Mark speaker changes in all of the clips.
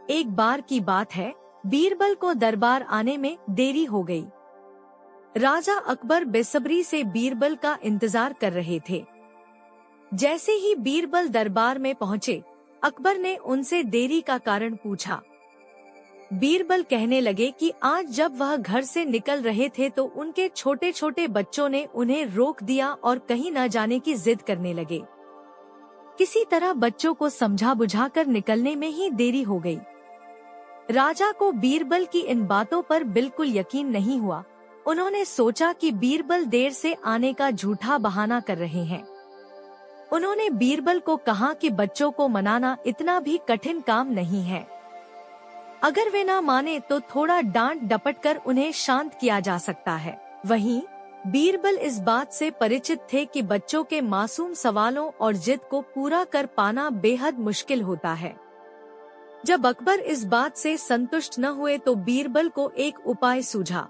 Speaker 1: एक बार की बात है, बीरबल को दरबार आने में देरी हो गई। राजा अकबर बेसब्री से बीरबल का इंतजार कर रहे थे। जैसे ही बीरबल दरबार में पहुँचे, अकबर ने उनसे देरी का कारण पूछा। बीरबल कहने लगे कि आज जब वह घर से निकल रहे थे तो उनके छोटे छोटे बच्चों ने उन्हें रोक दिया और कहीं न जाने की जिद करने लगे। किसी तरह बच्चों को समझा बुझाकर निकलने में ही देरी हो गई। राजा को बीरबल की इन बातों पर बिल्कुल यकीन नहीं हुआ। उन्होंने सोचा कि बीरबल देर से आने का झूठा बहाना कर रहे हैं। उन्होंने बीरबल को कहा कि बच्चों को मनाना इतना भी कठिन काम नहीं है। अगर वे ना माने तो थोड़ा डांट डपट कर उन्हें शांत किया जा सकता है। वहीं बीरबल इस बात से परिचित थे कि बच्चों के मासूम सवालों और जिद को पूरा कर पाना बेहद मुश्किल होता है। जब अकबर इस बात से संतुष्ट न हुए तो बीरबल को एक उपाय सूझा।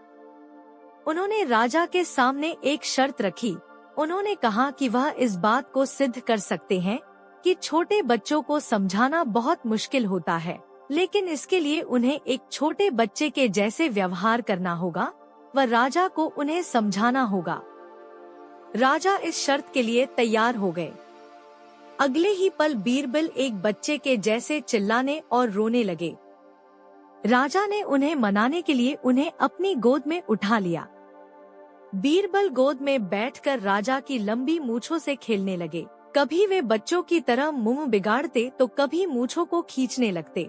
Speaker 1: उन्होंने राजा के सामने एक शर्त रखी। उन्होंने कहा कि वह इस बात को सिद्ध कर सकते हैं कि छोटे बच्चों को समझाना बहुत मुश्किल होता है, लेकिन इसके लिए उन्हें एक छोटे बच्चे के जैसे व्यवहार करना होगा व राजा को उन्हें समझाना होगा। राजा इस शर्त के लिए तैयार हो गए। अगले ही पल बीरबल एक बच्चे के जैसे चिल्लाने और रोने लगे। राजा ने उन्हें मनाने के लिए उन्हें अपनी गोद में उठा लिया। बीरबल गोद में बैठकर राजा की लंबी मूंछों से खेलने लगे। कभी वे बच्चों की तरह मुंह बिगाड़ते तो कभी मूंछों को खींचने लगते।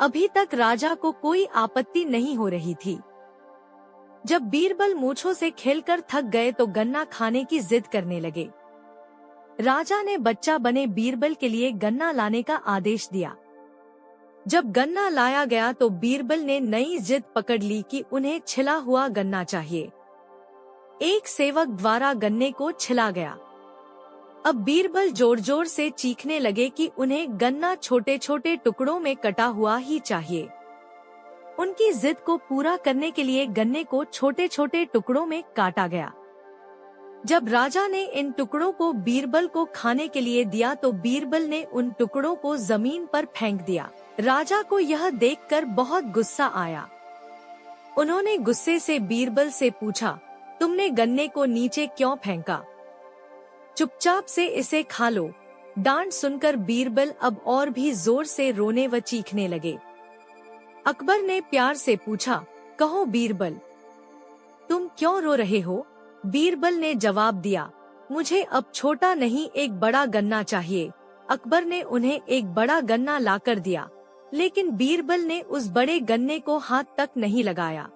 Speaker 1: अभी तक राजा को कोई आपत्ति नहीं हो रही थी। जब बीरबल मूंछों से खेलकर थक गए तो गन्ना खाने की जिद करने लगे। राजा ने बच्चा बने बीरबल के लिए गन्ना लाने का आदेश दिया। जब गन्ना लाया गया तो बीरबल ने नई जिद पकड़ ली कि उन्हें छिला हुआ गन्ना चाहिए। एक सेवक द्वारा गन्ने को छिला गया। अब बीरबल जोर जोर से चीखने लगे कि उन्हें गन्ना छोटे छोटे टुकड़ों में कटा हुआ ही चाहिए। उनकी जिद को पूरा करने के लिए गन्ने को छोटे छोटे टुकड़ों में काटा गया। जब राजा ने इन टुकड़ों को बीरबल को खाने के लिए दिया तो बीरबल ने उन टुकड़ों को जमीन पर फेंक दिया। राजा को यह देखकर बहुत गुस्सा आया। उन्होंने गुस्से से बीरबल से पूछा, तुमने गन्ने को नीचे क्यों फेंका? चुपचाप से इसे खा लो। डांट सुनकर बीरबल अब और भी जोर से रोने व चीखने लगे। अकबर ने प्यार से पूछा, कहो बीरबल, तुम क्यों रो रहे हो? बीरबल ने जवाब दिया, मुझे अब छोटा नहीं एक बड़ा गन्ना चाहिए। अकबर ने उन्हें एक बड़ा गन्ना लाकर दिया, लेकिन बीरबल ने उस बड़े गन्ने को हाथ तक नहीं लगाया।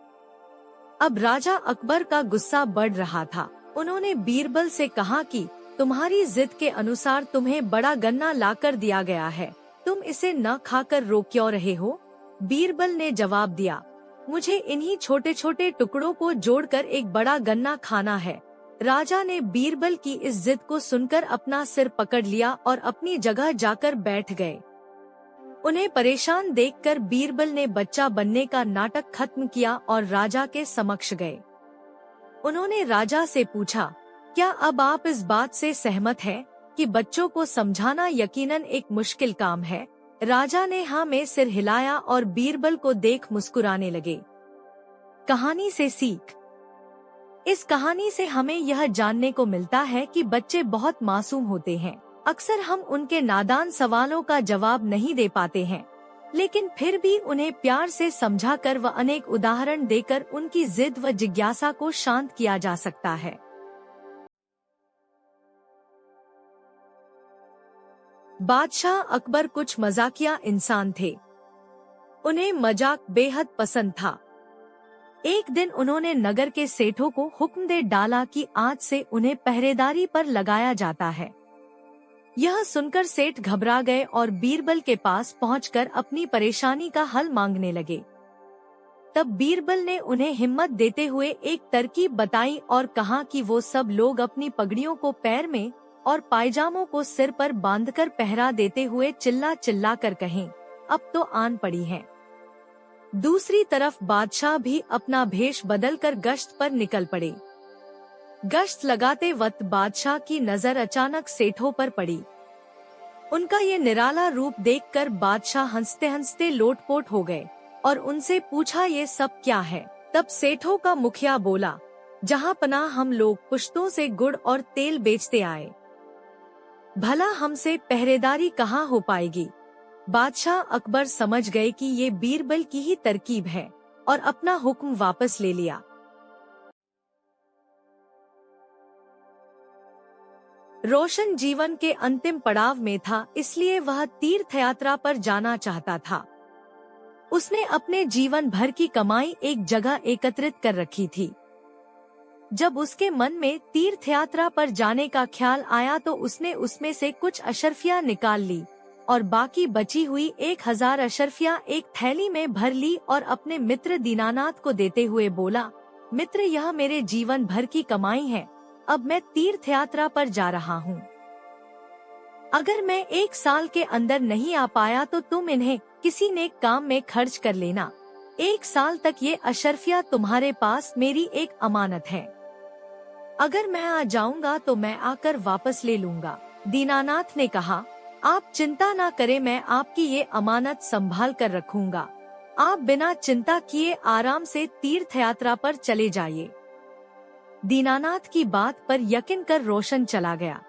Speaker 1: अब राजा अकबर का गुस्सा बढ़ रहा था। उन्होंने बीरबल से कहा कि तुम्हारी जिद के अनुसार तुम्हें बड़ा गन्ना लाकर दिया गया है, तुम इसे न खाकर रो क्यों रहे हो? बीरबल ने जवाब दिया, मुझे इन्हीं छोटे छोटे टुकड़ों को जोड़कर एक बड़ा गन्ना खाना है। राजा ने बीरबल की इस जिद को सुनकर अपना सिर पकड़ लिया और अपनी जगह जाकर बैठ गए। उन्हें परेशान देखकर बीरबल ने बच्चा बनने का नाटक खत्म किया और राजा के समक्ष गए। उन्होंने राजा से पूछा, क्या अब आप इस बात से सहमत हैं कि बच्चों को समझाना यकीनन एक मुश्किल काम है? राजा ने हाँ में सिर हिलाया और बीरबल को देख मुस्कुराने लगे। कहानी से सीख। इस कहानी से हमें यह जानने को मिलता है कि बच्चे बहुत मासूम होते हैं। अक्सर हम उनके नादान सवालों का जवाब नहीं दे पाते हैं, लेकिन फिर भी उन्हें प्यार से समझाकर व अनेक उदाहरण देकर उनकी जिद व जिज्ञासा को शांत किया जा सकता है। बादशाह अकबर कुछ मजाकिया इंसान थे। उन्हें मजाक बेहद पसंद था। एक दिन उन्होंने नगर के सेठों को हुक्म दे डाला कि आज से उन्हें पहरेदारी पर लगाया जाता है। यह सुनकर सेठ घबरा गए और बीरबल के पास पहुंचकर अपनी परेशानी का हल मांगने लगे। तब बीरबल ने उन्हें हिम्मत देते हुए एक तरकीब बताई और कहा कि वो सब लोग अपनी पगड़ियों को पैर में और पायजामों को सिर पर बांधकर पहरा देते हुए चिल्ला चिल्ला कर कहें, अब तो आन पड़ी है। दूसरी तरफ बादशाह भी अपना भेष बदलकर गश्त पर निकल पड़े। गश्त लगाते वक्त बादशाह की नजर अचानक सेठों पर पड़ी। उनका ये निराला रूप देखकर बादशाह हंसते हंसते लोटपोट हो गए और उनसे पूछा, ये सब क्या है? तब सेठों का मुखिया बोला, जहाँ पनाह हम लोग पुश्तों से गुड़ और तेल बेचते आए, भला हमसे पहरेदारी कहाँ हो पाएगी। बादशाह अकबर समझ गए कि ये बीरबल की ही तरकीब है और अपना हुक्म वापस ले लिया। रोशन जीवन के अंतिम पड़ाव में था, इसलिए वह तीर्थ यात्रा पर जाना चाहता था। उसने अपने जीवन भर की कमाई एक जगह एकत्रित कर रखी थी। जब उसके मन में तीर्थ यात्रा पर जाने का ख्याल आया तो उसने उसमें से कुछ अशर्फियाँ निकाल ली और बाकी बची हुई 1000 अशर्फियाँ एक थैली में भर ली और अपने मित्र दीनानाथ को देते हुए बोला, मित्र, यह मेरे जीवन भर की कमाई है। अब मैं तीर्थ यात्रा पर जा रहा हूँ। अगर मैं 1 साल के अंदर नहीं आ पाया तो तुम इन्हें किसी नेक काम में खर्च कर लेना। 1 साल तक ये अशर्फियाँ तुम्हारे पास मेरी एक अमानत है। अगर मैं आ जाऊंगा तो मैं आकर वापस ले लूंगा। दीनानाथ ने कहा, आप चिंता ना करें, मैं आपकी ये अमानत संभाल कर रखूंगा। आप बिना चिंता किए आराम से तीर्थ यात्रा पर चले जाइए। दीनानाथ की बात पर यकीन कर रोशन चला गया।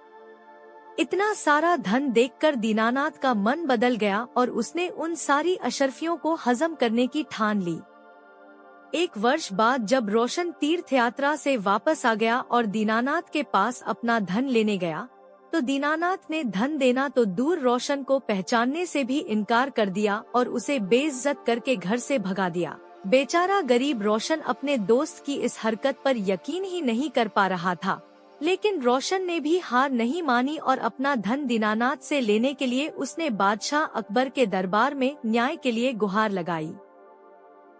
Speaker 1: इतना सारा धन देखकर दीनानाथ का मन बदल गया और उसने उन सारी अशर्फियों को हजम करने की ठान ली। 1 वर्ष बाद जब रोशन तीर्थ यात्रा से वापस आ गया और दीनानाथ के पास अपना धन लेने गया, तो दीनानाथ ने धन देना तो दूर, रोशन को पहचानने से भी इनकार कर दिया और उसे बेइज्जत करके घर से भगा दिया। बेचारा गरीब रोशन अपने दोस्त की इस हरकत पर यकीन ही नहीं कर पा रहा था, लेकिन रोशन ने भी हार नहीं मानी और अपना धन दीनानाथ से लेने के लिए उसने बादशाह अकबर के दरबार में न्याय के लिए गुहार लगाई।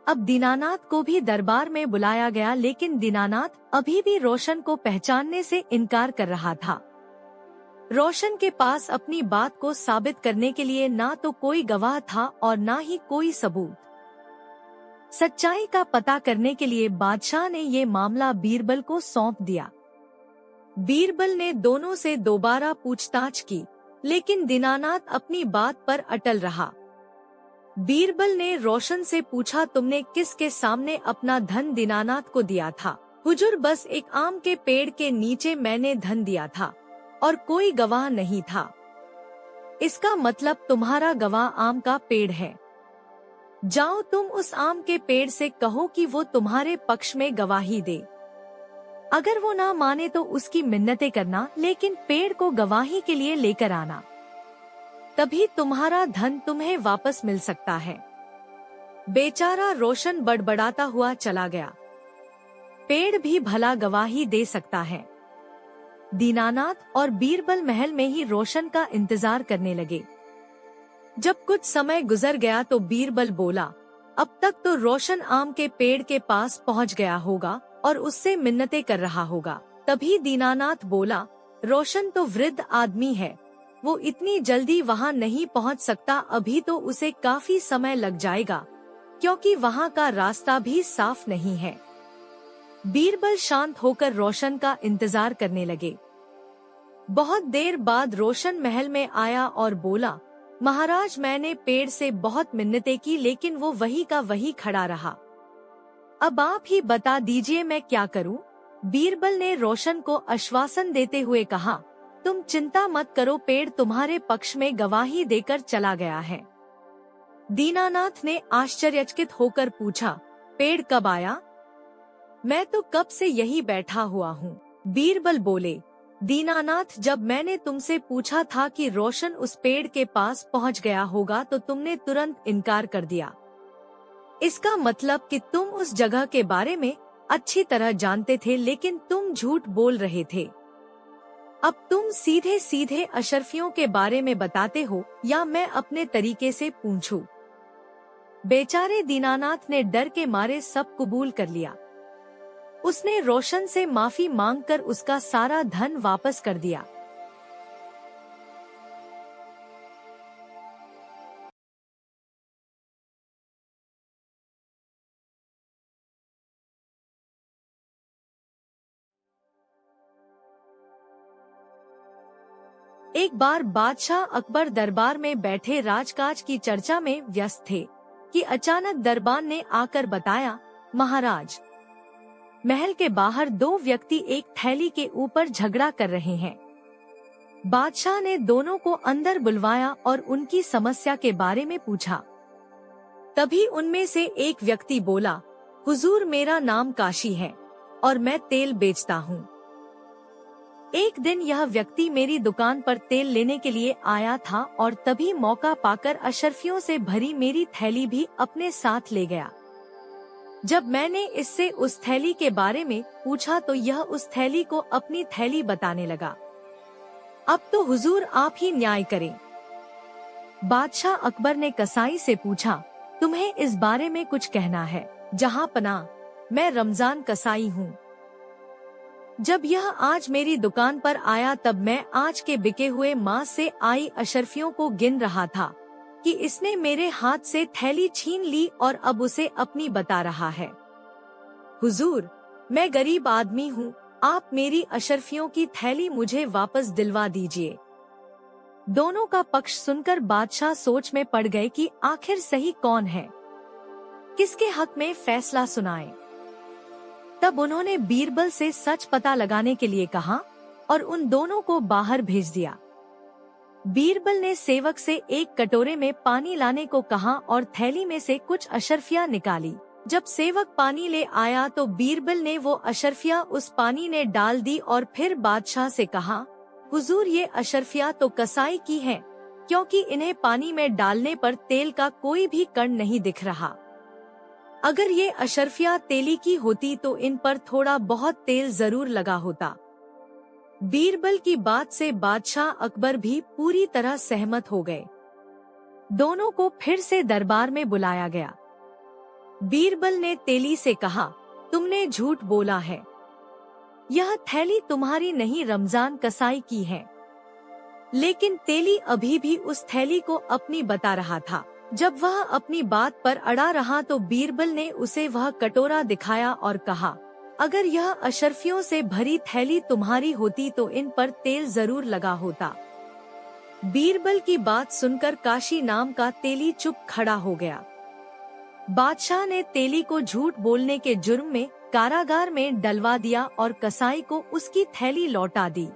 Speaker 1: अब दीनानाथ को भी दरबार में बुलाया गया, लेकिन दीनानाथ अभी भी रोशन को पहचानने से इनकार कर रहा था। रोशन के पास अपनी बात को साबित करने के लिए ना तो कोई गवाह था और ना ही कोई सबूत। सच्चाई का पता करने के लिए बादशाह ने ये मामला बीरबल को सौंप दिया। बीरबल ने दोनों से दोबारा पूछताछ की, लेकिन दीनानाथ अपनी बात पर अटल रहा। बीरबल ने रोशन से पूछा, तुमने किसके सामने अपना धन दीनानाथ को दिया था? हुजूर, बस एक आम के पेड़ के नीचे मैंने धन दिया था और कोई गवाह नहीं था। इसका मतलब तुम्हारा गवाह आम का पेड़ है। जाओ, तुम उस आम के पेड़ से कहो कि वो तुम्हारे पक्ष में गवाही दे। अगर वो ना माने तो उसकी मिन्नतें करना, लेकिन पेड़ को गवाही के लिए लेकर आना, तभी तुम्हारा धन तुम्हें वापस मिल सकता है। बेचारा रोशन बड़बड़ाता हुआ चला गया। पेड़ भी भला गवाही दे सकता है। दीनानाथ और बीरबल महल में ही रोशन का इंतजार करने लगे। जब कुछ समय गुजर गया तो बीरबल बोला, अब तक तो रोशन आम के पेड़ के पास पहुंच गया होगा और उससे मिन्नतें कर रहा होगा। तभी दीनानाथ बोला, रोशन तो वृद्ध आदमी है, वो इतनी जल्दी वहाँ नहीं पहुँच सकता। अभी तो उसे काफी समय लग जाएगा, क्योंकि वहाँ का रास्ता भी साफ नहीं है। बीरबल शांत होकर रोशन का इंतजार करने लगे। बहुत देर बाद रोशन महल में आया और बोला, महाराज, मैंने पेड़ से बहुत मिन्नतें की, लेकिन वो वही का वही खड़ा रहा। अब आप ही बता दीजिए मैं क्या करूं? बीरबल ने रोशन को आश्वासन देते हुए कहा, तुम चिंता मत करो, पेड़ तुम्हारे पक्ष में गवाही देकर चला गया है। दीनानाथ ने आश्चर्यचकित होकर पूछा, पेड़ कब आया? मैं तो कब से यही बैठा हुआ हूँ। बीरबल बोले, दीनानाथ, जब मैंने तुमसे पूछा था कि रोशन उस पेड़ के पास पहुँच गया होगा तो तुमने तुरंत इनकार कर दिया। इसका मतलब कि तुम उस जगह के बारे में अच्छी तरह जानते थे, लेकिन तुम झूठ बोल रहे थे। अब तुम सीधे सीधे अशर्फियों के बारे में बताते हो या मैं अपने तरीके से पूछूं? बेचारे दीनानाथ ने डर के मारे सब कबूल कर लिया। उसने रोशन से माफी मांगकर उसका सारा धन वापस कर दिया। एक बार बादशाह अकबर दरबार में बैठे राजकाज की चर्चा में व्यस्त थे कि अचानक दरबान ने आकर बताया, महाराज, महल के बाहर दो व्यक्ति एक थैली के ऊपर झगड़ा कर रहे हैं। बादशाह ने दोनों को अंदर बुलवाया और उनकी समस्या के बारे में पूछा। तभी उनमें से एक व्यक्ति बोला, हुजूर, मेरा नाम काशी है और मैं तेल बेचता हूँ। एक दिन यह व्यक्ति मेरी दुकान पर तेल लेने के लिए आया था और तभी मौका पाकर अशर्फियों से भरी मेरी थैली भी अपने साथ ले गया। जब मैंने इससे उस थैली के बारे में पूछा तो यह उस थैली को अपनी थैली बताने लगा। अब तो हुजूर आप ही न्याय करें। बादशाह अकबर ने कसाई से पूछा, तुम्हें इस बारे में कुछ कहना है? जहां पनाह, मैं रमजान कसाई हूँ। जब यह आज मेरी दुकान पर आया तब मैं आज के बिके हुए मांस से आई अशर्फियों को गिन रहा था कि इसने मेरे हाथ से थैली छीन ली और अब उसे अपनी बता रहा है। हुजूर, मैं गरीब आदमी हूँ, आप मेरी अशर्फियों की थैली मुझे वापस दिलवा दीजिए। दोनों का पक्ष सुनकर बादशाह सोच में पड़ गए कि आखिर सही कौन है, किसके हक में फैसला सुनाए। तब उन्होंने बीरबल से सच पता लगाने के लिए कहा और उन दोनों को बाहर भेज दिया। बीरबल ने सेवक से एक कटोरे में पानी लाने को कहा और थैली में से कुछ अशर्फियां निकाली। जब सेवक पानी ले आया तो बीरबल ने वो अशर्फियां उस पानी में डाल दी और फिर बादशाह से कहा, हुजूर, ये अशर्फियां तो कसाई की हैं, क्योंकि इन्हें पानी में डालने पर तेल का कोई भी कण नहीं दिख रहा। अगर ये अशर्फियां तेली की होती तो इन पर थोड़ा बहुत तेल जरूर लगा होता। बीरबल की बात से बादशाह अकबर भी पूरी तरह सहमत हो गए। दोनों को फिर से दरबार में बुलाया गया। बीरबल ने तेली से कहा, तुमने झूठ बोला है, यह थैली तुम्हारी नहीं रमजान कसाई की है। लेकिन तेली अभी भी उस थैली को अपनी बता रहा था। जब वह अपनी बात पर अड़ा रहा तो बीरबल ने उसे वह कटोरा दिखाया और कहा, अगर यह अशर्फियों से भरी थैली तुम्हारी होती तो इन पर तेल जरूर लगा होता। बीरबल की बात सुनकर काशी नाम का तेली चुप खड़ा हो गया। बादशाह ने तेली को झूठ बोलने के जुर्म में कारागार में डलवा दिया और कसाई को उसकी थैली लौटा दी।